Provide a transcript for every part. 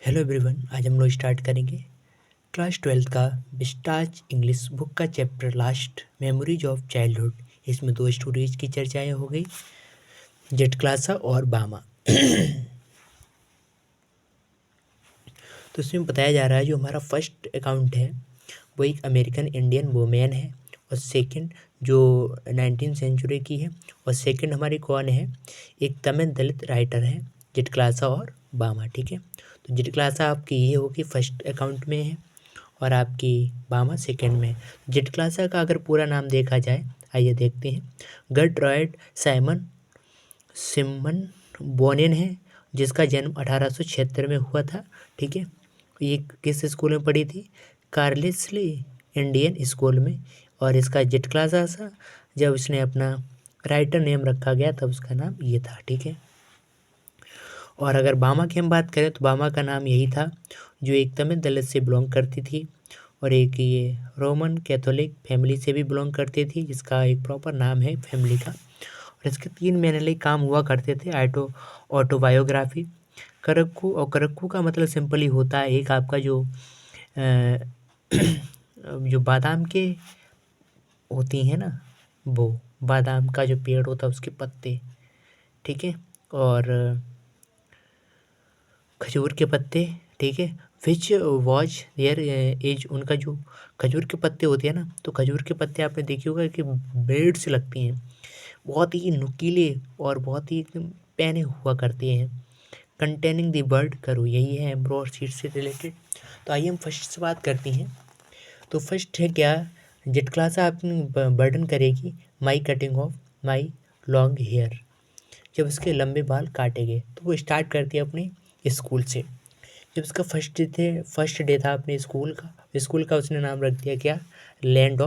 Hello everyone, आज हम लोग स्टार्ट करेंगे क्लास 12th का बिस्टाच इंग्लिश बुक का chapter last memories of childhood. इसमें दो स्टोरीज की चर्चाएं हो गई, जेट क्लासा और बामा। तो इसमें बताया जा रहा है जो हमारा फर्स्ट अकाउंट है वो एक अमेरिकन इंडियन वुमेन है, और सेकंड जो 19th सेंचुरी की है, और सेकंड हमारी कौन है, एक तमिल दलित राइटर है, जेट क्लासा और बामा। ठीक है, तो जेट क्लासा आपकी ये होगी फर्स्ट अकाउंट में है और आपकी बामा सेकंड में है। जेट क्लासा का अगर पूरा नाम देखा जाए, आइए देखते हैं। गर्ट्रायड साइमन सिमन बोनेन है, जिसका जन्म 1876 में हुआ था। ठीक है, ये किस स्कूल में पढ़ी थी? कार्लिसली इंडियन स्कूल में। और इसका जेट क्लास था, जब उसने अपना राइटर नेम रखा गया तब उसका नाम ये था। ठीक है, और अगर बामा की हम बात करें तो बामा का नाम यही था, जो एक तमिल दलित से बिलोंग करती थी और एक ये रोमन कैथोलिक फैमिली से भी बिलोंग करती थी, जिसका एक प्रॉपर नाम है फैमिली का। और इसके 3 मेनली काम हुआ करते थे। ऑटोबायोग्राफी, करक्कू, और करक्कू का मतलब सिंपली होता है एक आपका जो जो बादाम के होती हैं ना, वो बादाम का जो पेड़ होता है उसके पत्ते। ठीक है, और खजूर के पत्ते। ठीक है, विच वॉच देयर एज, उनका जो खजूर के पत्ते होते हैं ना, तो खजूर के पत्ते आपने देखी होगा कि ब्लेड से लगती हैं, बहुत ही नुकीले और बहुत ही एकदम पैने हुआ करते हैं। कंटेनिंग द वर्ड करो, यही है एम्ब्रॉयडरी सीट से रिलेटेड। तो आइए हम फर्स्ट से बात करते हैं। तो फर्स्ट है क्या, जेट क्लास अपनी बर्डन करेगी my cutting of my long hair, जब उसके लंबे बाल काटे गए। तो वो स्टार्ट करती है अपने स्कूल से। जब उसका फर्स्ट डे था अपने स्कूल का उसने नाम रख दिया क्या, लैंड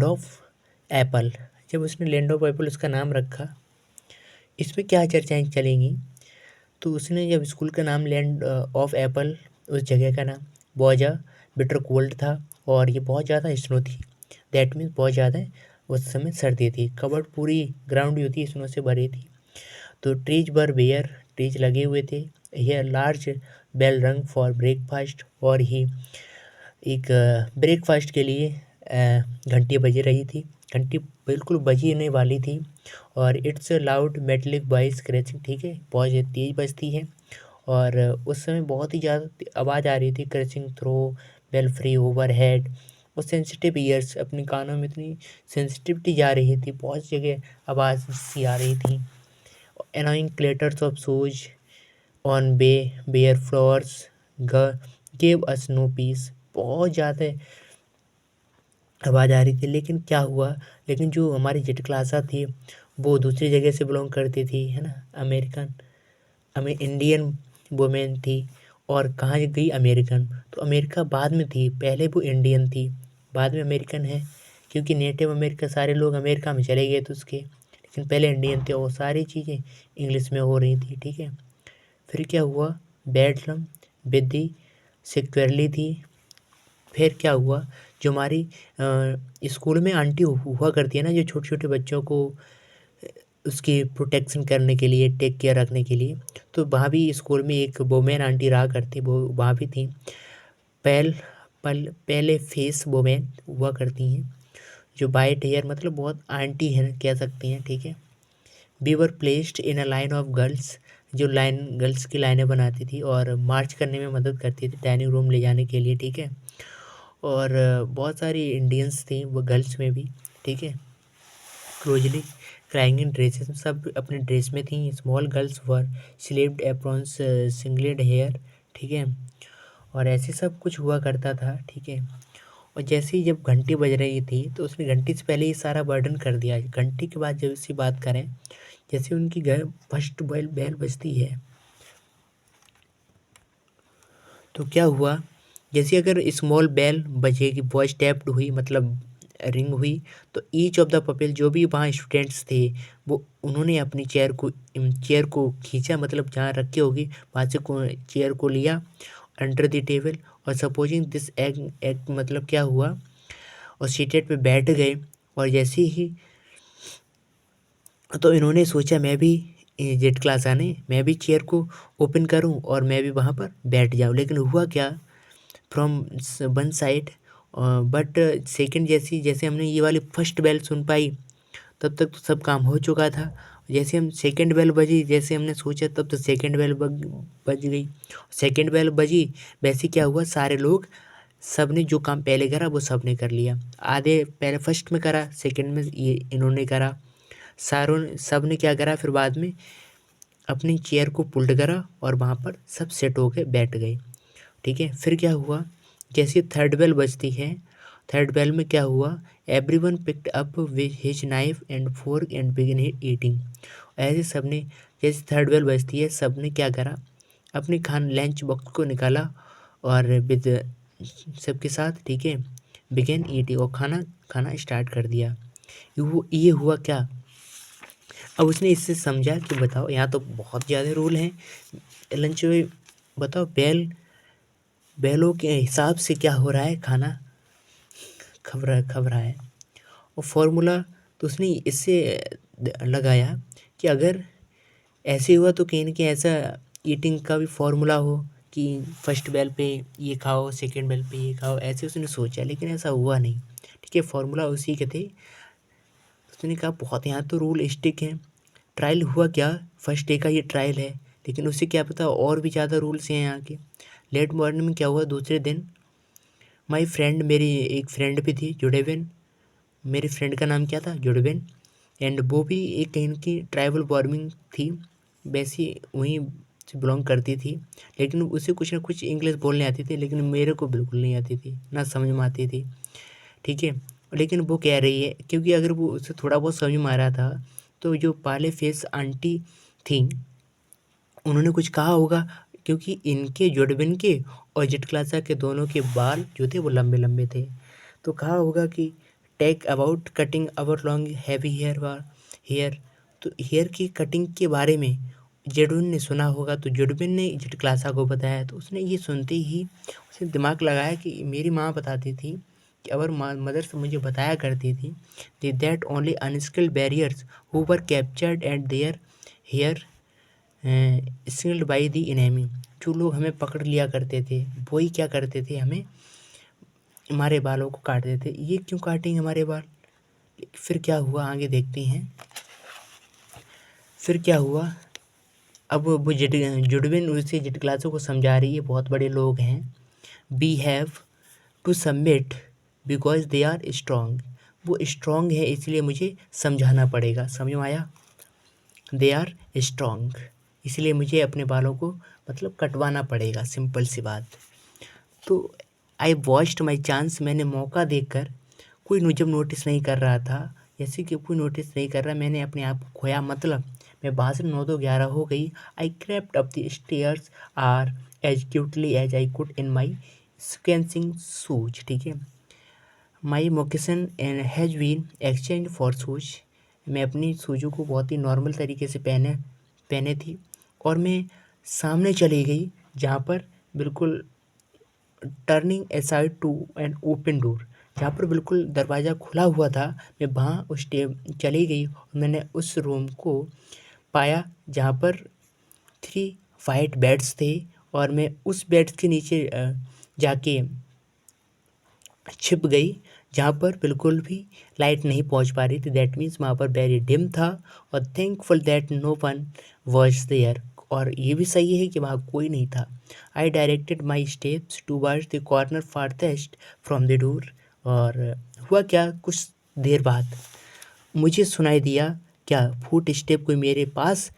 ऑफ एप्पल। जब उसने लैंड ऑफ एप्पल उसका नाम रखा, इसमें क्या चर्चाएं चलेंगी, तो उसने जब स्कूल का नाम लैंड ऑफ एप्पल, उस जगह का नाम बहुत ज़्यादा बिटर कोल्ड था और ये बहुत ज़्यादा स्नो थी। दैट मीन्स बहुत ज़्यादा उस समय सर्दी थी, कवर्ड पूरी ग्राउंड जो थी स्नो से भरी थी। तो ट्रीज बर बेयर, ट्रीज लगे हुए थे। हियर लार्ज बेल रंग फॉर ब्रेकफास्ट, और ही एक ब्रेकफास्ट के लिए घंटी बज रही थी। घंटी बिल्कुल बजने वाली थी, और it's loud metallic voice scratching. ठीक है, बहुत तेज़ बजती है और उस समय बहुत ही ज़्यादा आवाज़ आ रही थी, crunching through bell free overhead. और सेंसिटिव ईयर्स, अपने कानों में इतनी सेंसिटिविटी जा रही थी, बहुत जगह आवाज़ सी आ रही थी। Annoying clatters of shoes on bare floors gave us no peace, बहुत ज़्यादा आवाज़ आ रही थी। लेकिन क्या हुआ, लेकिन जो हमारी जेट क्लासा थी वो दूसरी जगह से बिलोंग करती थी, है ना, इंडियन वुमेन थी। और कहाँ गई, अमेरिकन। तो अमेरिका बाद में थी, पहले वो इंडियन थी, बाद में अमेरिकन है, क्योंकि नेटिव अमेरिका सारे लोग अमेरिका में चले गए थे उसके, लेकिन पहले इंडियन थे और सारी चीज़ें इंग्लिश में हो रही थी। ठीक है, फिर क्या हुआ, बेडलम विधि सिक्योरली थी। फिर क्या हुआ, जो हमारी स्कूल में आंटी हुआ करती है ना, जो छोटे छोटे बच्चों को उसकी प्रोटेक्शन करने के लिए, टेक केयर रखने के लिए, तो वहाँ भी स्कूल में एक वोमेन आंटी रहा करती, वो वहाँ भी थी। पहले फेस वोमेन हुआ करती हैं, जो वाइट हेयर, मतलब बहुत आंटी है कह सकती हैं। ठीक है, we were placed in a line of girls, जो लाइन गर्ल्स की लाइनें बनाती थी और मार्च करने में मदद करती थी डाइनिंग रूम ले जाने के लिए। ठीक है, और बहुत सारी इंडियंस थी वो गर्ल्स में भी। ठीक है, क्लोजली क्राइंग इन ड्रेसेस, सब अपने ड्रेस में थी। Small girls were sleeved aprons shingled hair. ठीक है, और ऐसे सब कुछ हुआ करता था। ठीक है, और जैसे ही जब घंटी बज रही थी तो उसने घंटी से पहले ही सारा बर्डन कर दिया। घंटी के बाद जब इसकी बात करें, जैसे उनकी घर फर्स्ट बेल बजती है, तो क्या हुआ, जैसे अगर स्मॉल बेल बजेगी, वॉइस टैप्ड हुई, मतलब रिंग हुई, तो ईच ऑफ द पपील, जो भी वहाँ स्टूडेंट्स थे, वो उन्होंने अपनी चेयर को खींचा, मतलब जहाँ रखी होगी वहाँ से चेयर को लिया अंडर द टेबल, और सपोजिंग दिस एग मतलब क्या हुआ, और सीटेड पे बैठ गए। और जैसे ही, तो इन्होंने सोचा मैं भी जेड क्लास आने, मैं भी चेयर को ओपन करूं और मैं भी वहाँ पर बैठ जाऊं। लेकिन हुआ क्या, from one side, but second जैसे जैसे हमने ये वाली फर्स्ट बेल सुन पाई, तब तक तो सब काम हो चुका था। जैसे हम सेकंड बेल बजी, जैसे हमने सोचा, तब तो सेकंड बेल बज गई। सेकंड बेल बजी, वैसे क्या हुआ, सारे लोग, सब ने जो काम पहले करा वो सब ने कर लिया। आधे पहले फर्स्ट में करा, सेकंड में ये इन्होंने करा, सारों ने, सब ने क्या करा, फिर बाद में अपनी चेयर को पुल्ट करा और वहाँ पर सब सेट होके बैठ गए। ठीक है, फिर क्या हुआ, जैसे थर्ड बेल बजती है, थर्ड बेल में क्या हुआ, everyone picked up his knife and fork and begin eating. ऐसे सब ने, जैसे थर्ड बेल बजती है, सब ने क्या करा, अपनी लंच बॉक्स को निकाला और विद सबके साथ, ठीक है, बिगिन ईटिंग, और खाना खाना स्टार्ट कर दिया। ये हुआ क्या, अब उसने इससे समझा कि बताओ यहाँ तो बहुत ज़्यादा रूल हैं लंच में, बताओ बैलों के हिसाब से क्या हो रहा है, खाना खब रहा है। और फॉर्मूला तो उसने इससे लगाया कि अगर ऐसे हुआ तो कहीं ना कहीं ऐसा ईटिंग का भी फॉर्मूला हो कि फर्स्ट बेल पे ये खाओ, सेकंड बेल पे ये खाओ, ऐसे उसने सोचा, लेकिन ऐसा हुआ नहीं। ठीक है, फॉर्मूला उसी के थे। उसने कहा बहुत यहाँ तो रूल स्टिक हैं। ट्रायल हुआ क्या, फर्स्ट डे का ये ट्रायल है, लेकिन उसे क्या पता और भी ज़्यादा रूल्स हैं यहाँ के। लेट मॉर्निंग में क्या हुआ, दूसरे दिन माई फ्रेंड, मेरी एक फ्रेंड भी थी, जुड़ेवेन, मेरे फ्रेंड का नाम क्या था, जुड़वेन, एंड वो भी एक कहीं की ट्राइबल वार्मिंग थी, वैसी वहीं से बिलोंग करती थी, लेकिन उसे कुछ ना कुछ इंग्लिश बोलने आती थी, लेकिन मेरे को बिल्कुल नहीं आती थी, ना समझ में आती थी। ठीक है, लेकिन वो कह रही है, क्योंकि अगर वो उसे थोड़ा बहुत समझ में आ रहा था, तो जो पाले फेस आंटी थी, उन्होंने कुछ कहा होगा, क्योंकि इनके जुड़बिन के और जिटक्लासा के दोनों के बाल जो थे वो लंबे लंबे थे, तो कहा होगा कि talk about cutting our long heavy hair, तो हेयर की कटिंग के बारे में जेडुन ने सुना होगा, तो जुड़बिन ने जिटक्लासा को बताया। तो उसने ये सुनते ही उसने दिमाग लगाया कि मेरी माँ बताती थी कि अवर मदर से मुझे बताया करती थी that only unskilled warriors who were captured and their hair shingled by the enemy, जो लोग हमें पकड़ लिया करते थे वही क्या करते थे, हमें हमारे बालों को काटते थे। ये क्यों काटेंगे हमारे बाल, फिर क्या हुआ आगे देखते हैं। फिर क्या हुआ, अब वो जुडविन उसे जिटक्लासों को समझा रही है, बहुत बड़े लोग हैं, we have to submit because they are strong, वो स्ट्रॉन्ग है इसलिए मुझे समझाना पड़ेगा, समझ में आया, दे आर स्ट्रॉन्ग, इसलिए मुझे अपने बालों को मतलब कटवाना पड़ेगा, सिंपल सी बात। तो आई वॉच्ड माई चांस, मैंने मौका देखकर, कोई जब नोटिस नहीं कर रहा था, जैसे कि कोई नोटिस नहीं कर रहा, मैंने अपने आप को खोया, मतलब मैं वहाँ से 9-11 हो गई। I crept up the stairs are as quietly as I could in my squeaking shoes, ठीक है, my moccasin and has been exchanged for shoes, मैं अपनी शूजों को बहुत ही नॉर्मल तरीके से पहने थी, और मैं सामने चली गई जहाँ पर बिल्कुल turning aside to an open door, जहाँ पर बिल्कुल दरवाज़ा खुला हुआ था, मैं वहाँ उस चली गई और मैंने उस रूम को पाया जहाँ पर 3 वाइट बेड्स थे, और मैं उस बेड्स के नीचे जाके छिप गई, जहाँ पर बिल्कुल भी लाइट नहीं पहुँच पा रही थी, दैट मीन्स वहाँ पर वेरी डिम था, और thankful that no one was there, और ये भी सही है कि वहाँ कोई नहीं था। I directed my steps towards the corner farthest from the door, और हुआ क्या, कुछ देर बाद मुझे सुनाई दिया क्या, फुट स्टेप कोई मेरे पास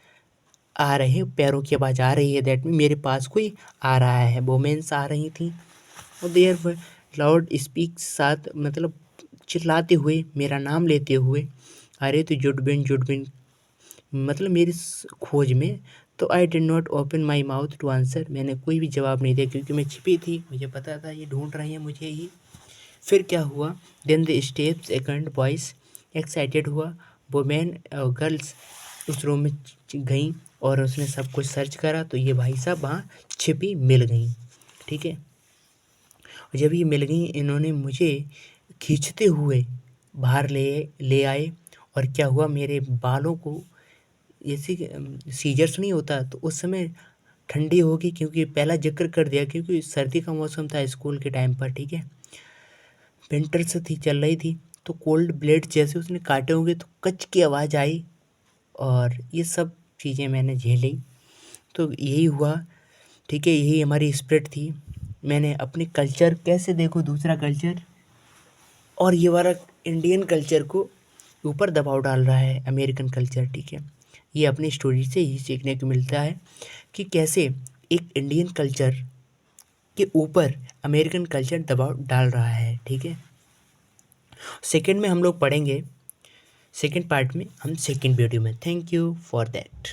आ रहे हैं, पैरों की आवाज़ आ रही है, दैट मीन मेरे पास कोई आ रहा है, वोमेंस आ रही थी, और देयर लाउड स्पीक, साथ मतलब चिल्लाते हुए, मेरा नाम लेते हुए, अरे तो जुडबिन जुडबिन, मतलब मेरी खोज में। तो I did not open my mouth to answer, मैंने कोई भी जवाब नहीं दिया, क्योंकि मैं छिपी थी, मुझे पता था ये ढूंढ रही है मुझे ही। फिर क्या हुआ, then the steps second voice excited हुआ, वुमेन और गर्ल्स उस रूम में गई, और उसने सब कुछ सर्च करा, तो ये भाई साहब वहाँ छिपी मिल गई, ठीक है। और जब ये मिल गई, इन्होंने मुझे खींचते हुए बाहर ले ले आए, और क्या हुआ, मेरे बालों को जैसे कि सीजर्स नहीं होता तो उस समय ठंडी होगी, क्योंकि पहला ज़िक्र कर दिया क्योंकि सर्दी का मौसम था स्कूल के टाइम पर, ठीक है। विंटर्स थी चल रही थी, तो कोल्ड ब्लेड जैसे उसने काटे होंगे तो कच की आवाज़ आई, और ये सब चीज़ें मैंने झेली। तो यही हुआ, ठीक है, यही हमारी स्पिरिट थी। मैंने अपने कल्चर कैसे देखो दूसरा कल्चर, और ये वाला इंडियन कल्चर को ऊपर दबाव डाल रहा है अमेरिकन कल्चर, ठीक है। ये अपनी स्टोरी से ही सीखने को मिलता है कि कैसे एक इंडियन कल्चर के ऊपर अमेरिकन कल्चर दबाव डाल रहा है, ठीक है। सेकंड में हम लोग पढ़ेंगे, सेकंड पार्ट में हम सेकंड वीडियो में। Thank you for that.